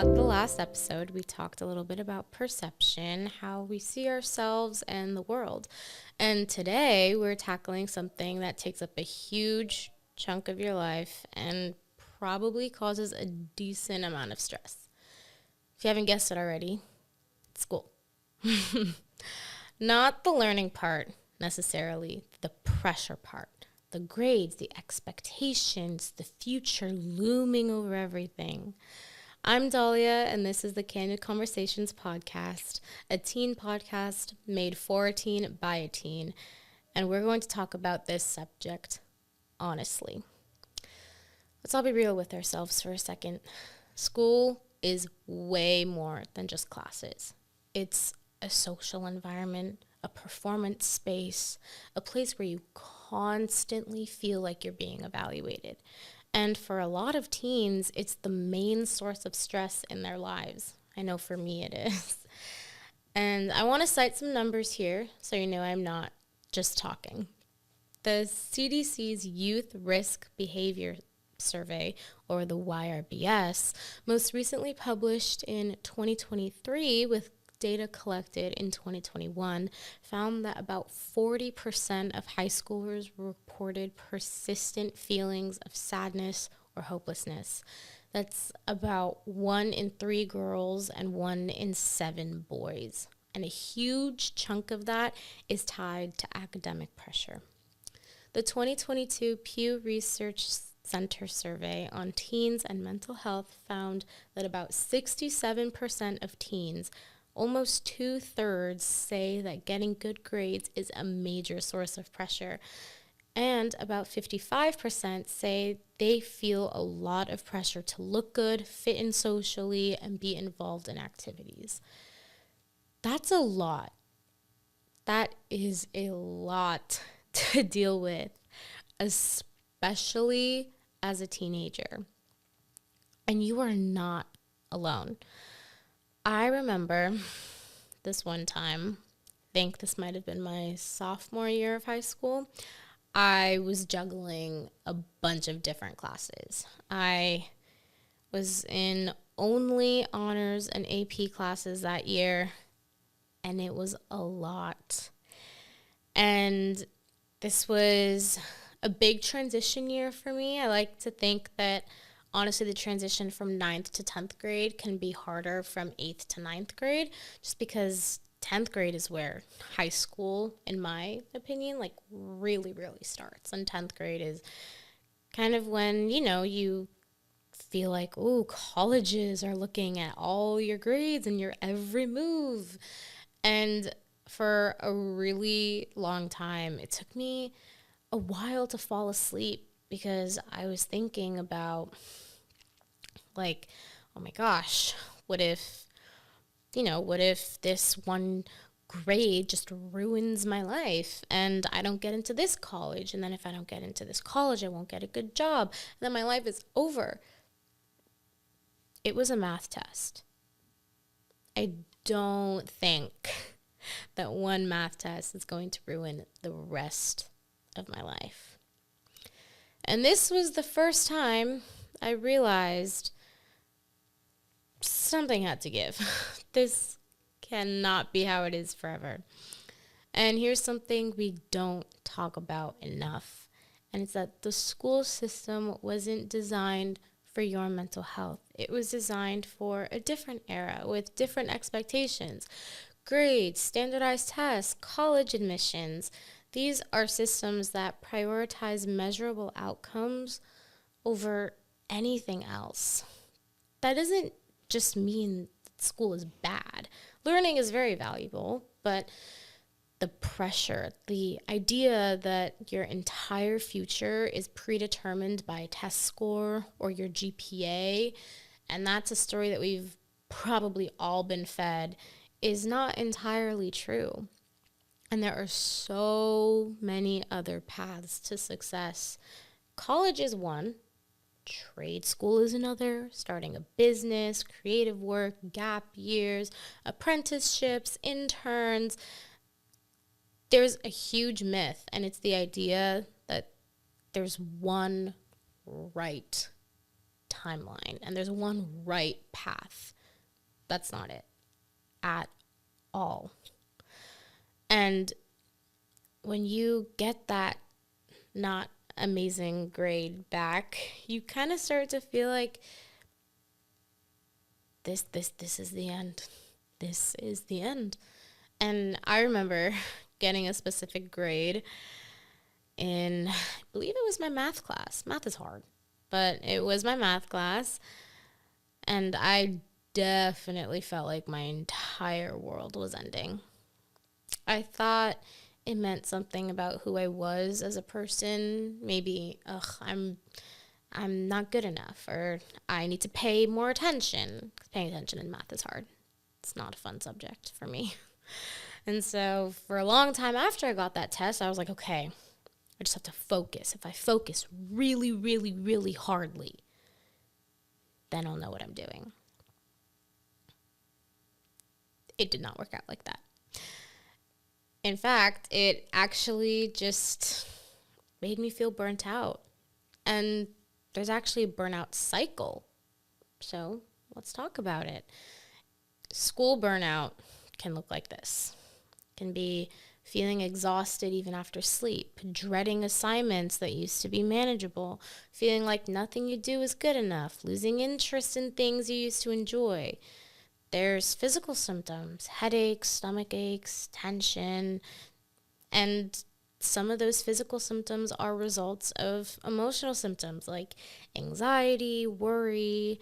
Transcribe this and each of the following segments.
at the last episode, we talked a little bit about perception, how we see ourselves and the world. And today we're tackling something that takes up a huge chunk of your life and probably causes a decent amount of stress. If you haven't guessed it already, it's school. Not the learning part necessarily, the pressure part. The grades, the expectations, the future looming over everything. I'm Daliah, and this is the Candid Conversations podcast, a teen podcast made for a teen by a teen. And we're going to talk about this subject honestly. Let's all be real with ourselves for a second. School is way more than just classes. It's a social environment, a performance space, a place where you constantly feel like you're being evaluated. And for a lot of teens, it's the main source of stress in their lives. I know for me it is. And I want to cite some numbers here so you know I'm not just talking. The CDC's Youth Risk Behavior Survey, or the YRBS, most recently published in 2023 with data collected in 2021, found that about 40% of high schoolers reported persistent feelings of sadness or hopelessness. That's about 1 in 3 girls and 1 in 7 boys. And a huge chunk of that is tied to academic pressure. The 2022 Pew Research Center survey on teens and mental health found that about 67% of teens, almost 2/3, say that getting good grades is a major source of pressure. And about 55% say they feel a lot of pressure to look good, fit in socially, and be involved in activities. That's a lot. That is a lot to deal with, especially as a teenager. And you are not alone. I remember this one time, I think this might have been my sophomore year of high school. I was juggling a bunch of different classes. I was in only honors and AP classes that year, and it was a lot. And this was a big transition year for me. I like to think that honestly, the transition from 9th to 10th grade can be harder from 8th to 9th grade, just because 10th grade is where high school, in my opinion, really starts. And 10th grade is kind of when, you feel like, oh, colleges are looking at all your grades and your every move. And for a really long time, it took me a while to fall asleep, because I was thinking about, oh my gosh, what if this one grade just ruins my life and I don't get into this college, and then if I don't get into this college, I won't get a good job, and then my life is over. It was a math test. I don't think that one math test is going to ruin the rest of my life. And this was the first time I realized something had to give. This cannot be how it is forever. And here's something we don't talk about enough, and it's that the school system wasn't designed for your mental health. It was designed for a different era with different expectations. Grades, standardized tests, college admissions. These are systems that prioritize measurable outcomes over anything else. That doesn't just mean that school is bad. Learning is very valuable, but the pressure, the idea that your entire future is predetermined by a test score or your GPA, and that's a story that we've probably all been fed, is not entirely true. And there are so many other paths to success. College is one. Trade school is another. Starting a business, creative work, gap years, apprenticeships, interns. There's a huge myth, and it's the idea that there's one right timeline and there's one right path. That's not it at all. And when you get that not amazing grade back, you kind of start to feel like this is the end. This is the end. And I remember getting a specific grade in, I believe it was my math class. Math is hard, but it was my math class. And I definitely felt like my entire world was ending. I thought it meant something about who I was as a person. Maybe, I'm not good enough, or I need to pay more attention. 'Cause paying attention in math is hard. It's not a fun subject for me. And so for a long time after I got that test, I was like, okay, I just have to focus. If I focus really, really, really hardly, then I'll know what I'm doing. It did not work out like that. In fact, it actually just made me feel burnt out. And there's actually a burnout cycle. So let's talk about it. School burnout can look like this. It can be feeling exhausted even after sleep, dreading assignments that used to be manageable, feeling like nothing you do is good enough, losing interest in things you used to enjoy. There's physical symptoms, headaches, stomach aches, tension, and some of those physical symptoms are results of emotional symptoms like anxiety, worry,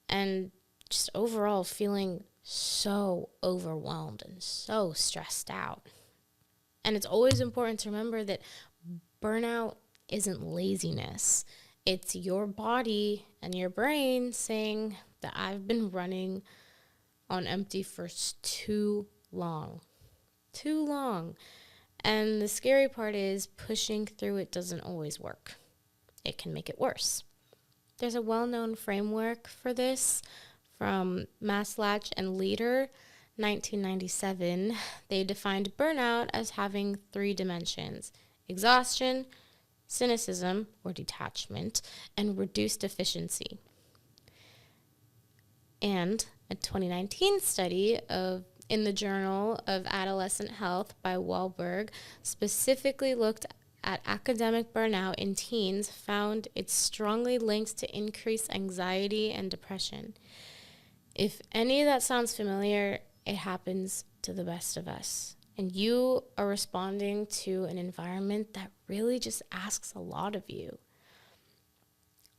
and just overall feeling so overwhelmed and so stressed out. And it's always important to remember that burnout isn't laziness. It's your body and your brain saying that I've been running on empty for too long. Too long. And the scary part is pushing through it doesn't always work. It can make it worse. There's a well-known framework for this from Maslach and Leader, 1997. They defined burnout as having 3 dimensions: exhaustion, cynicism or detachment, and reduced efficiency. And a 2019 study in the Journal of Adolescent Health by Wahlberg specifically looked at academic burnout in teens, found it's strongly linked to increased anxiety and depression. If any of that sounds familiar, it happens to the best of us. And you are responding to an environment that really just asks a lot of you.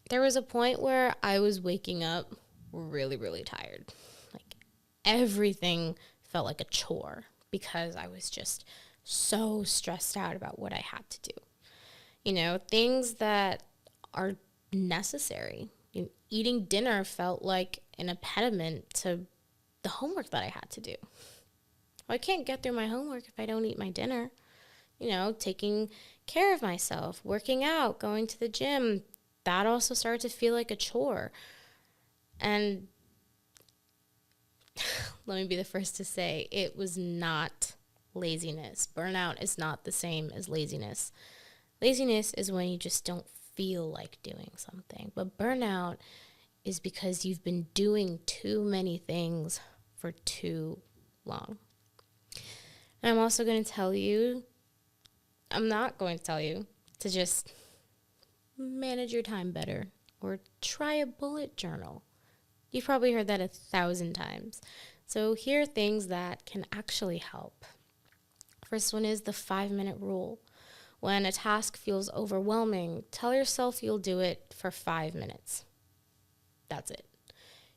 There was a point where I was waking up really, really tired. Like everything felt like a chore because I was just so stressed out about what I had to do. You know, things that are necessary. Eating dinner felt like an impediment to the homework that I had to do. Well, I can't get through my homework if I don't eat my dinner. You know, taking care of myself, working out, going to the gym, that also started to feel like a chore. And let me be the first to say, it was not laziness. Burnout is not the same as laziness. Laziness is when you just don't feel like doing something. But burnout is because you've been doing too many things for too long. And I'm also going to tell you, I'm not going to tell you to just manage your time better or try a bullet journal. You've probably heard that 1,000 times. So here are things that can actually help. First one is the 5-minute rule. When a task feels overwhelming, tell yourself you'll do it for 5 minutes. That's it.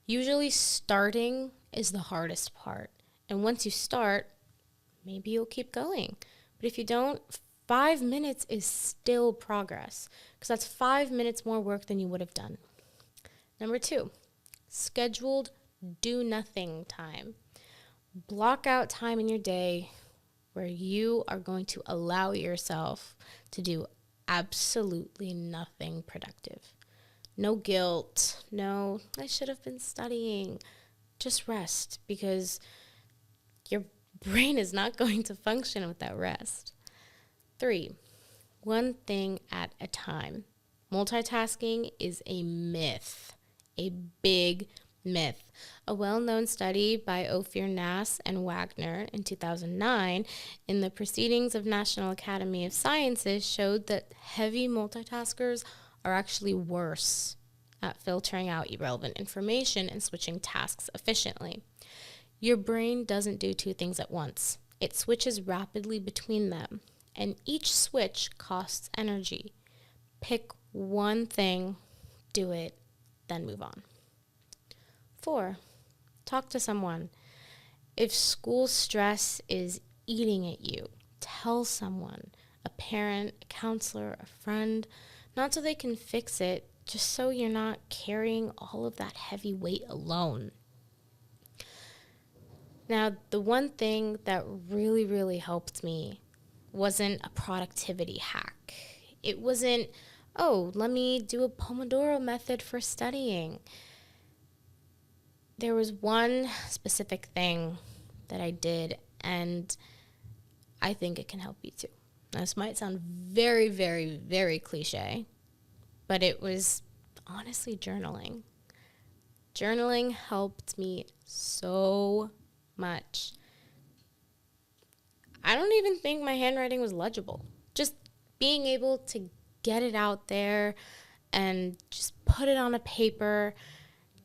Usually starting is the hardest part. And once you start, maybe you'll keep going. But if you don't, 5 minutes is still progress because that's 5 minutes more work than you would have done. Number 2, scheduled do nothing time. Block out time in your day where you are going to allow yourself to do absolutely nothing productive. No guilt. No, I should have been studying. Just rest because your brain is not going to function without rest. 3, one thing at a time. Multitasking is a myth. A big myth. A well-known study by Ophir Nass and Wagner in 2009 in the Proceedings of National Academy of Sciences showed that heavy multitaskers are actually worse at filtering out irrelevant information and switching tasks efficiently. Your brain doesn't do two things at once. It switches rapidly between them, and each switch costs energy. Pick one thing, do it, then move on. 4, talk to someone. If school stress is eating at you, tell someone, a parent, a counselor, a friend, not so they can fix it, just so you're not carrying all of that heavy weight alone. Now, the one thing that really, really helped me wasn't a productivity hack. It wasn't, oh, let me do a Pomodoro method for studying. There was one specific thing that I did, and I think it can help you too. Now, this might sound very, very, very cliche, but it was honestly journaling. Journaling helped me so much. I don't even think my handwriting was legible. Just being able to get it out there and just put it on a paper,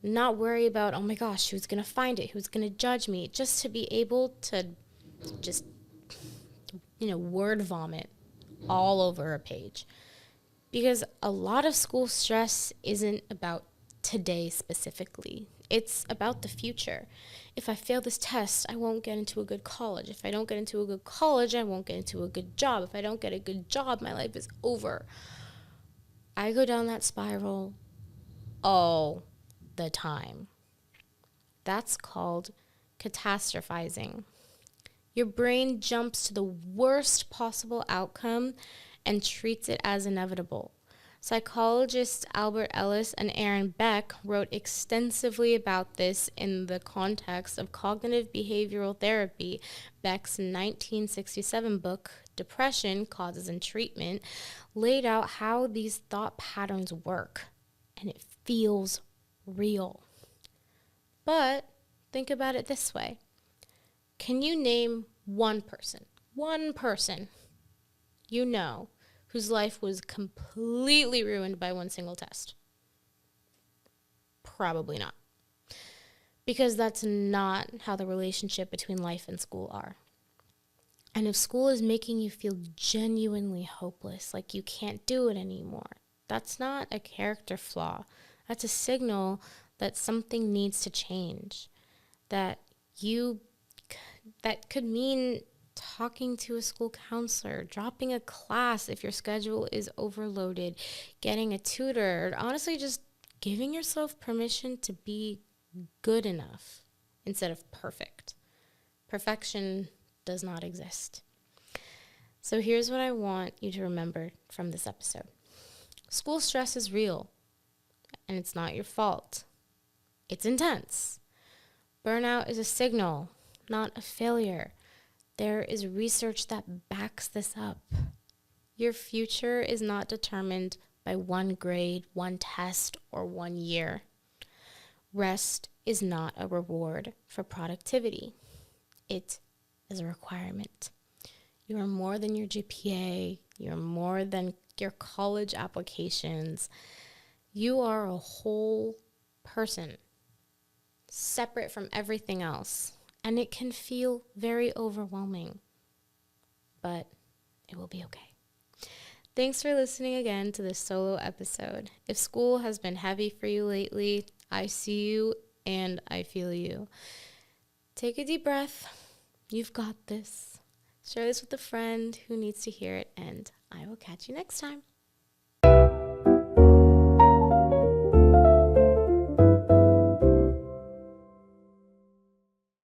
not worry about, oh my gosh, who's going to find it? Who's going to judge me? Just to be able to just, word vomit all over a page. Because a lot of school stress isn't about today specifically. It's about the future. If I fail this test, I won't get into a good college. If I don't get into a good college, I won't get into a good job. If I don't get a good job, my life is over. I go down that spiral all the time. That's called catastrophizing. Your brain jumps to the worst possible outcome and treats it as inevitable. Psychologists Albert Ellis and Aaron Beck wrote extensively about this in the context of cognitive behavioral therapy. Beck's 1967 book, Depression, Causes and Treatment, laid out how these thought patterns work, and it feels real. But think about it this way. Can you name one person you know whose life was completely ruined by one single test? Probably not. Because that's not how the relationship between life and school are. And if school is making you feel genuinely hopeless, like you can't do it anymore, that's not a character flaw. That's a signal that something needs to change. That could mean talking to a school counselor, dropping a class if your schedule is overloaded, getting a tutor, or honestly just giving yourself permission to be good enough instead of perfect. Perfection does not exist. So here's what I want you to remember from this episode. School stress is real, and it's not your fault. It's intense. Burnout is a signal, not a failure. There is research that backs this up. Your future is not determined by one grade, one test, or 1 year. Rest is not a reward for productivity. It is a requirement. You are more than your GPA. You are more than your college applications. You are a whole person, separate from everything else. And it can feel very overwhelming, but it will be okay. Thanks for listening again to this solo episode. If school has been heavy for you lately, I see you and I feel you. Take a deep breath. You've got this. Share this with a friend who needs to hear it, and I will catch you next time.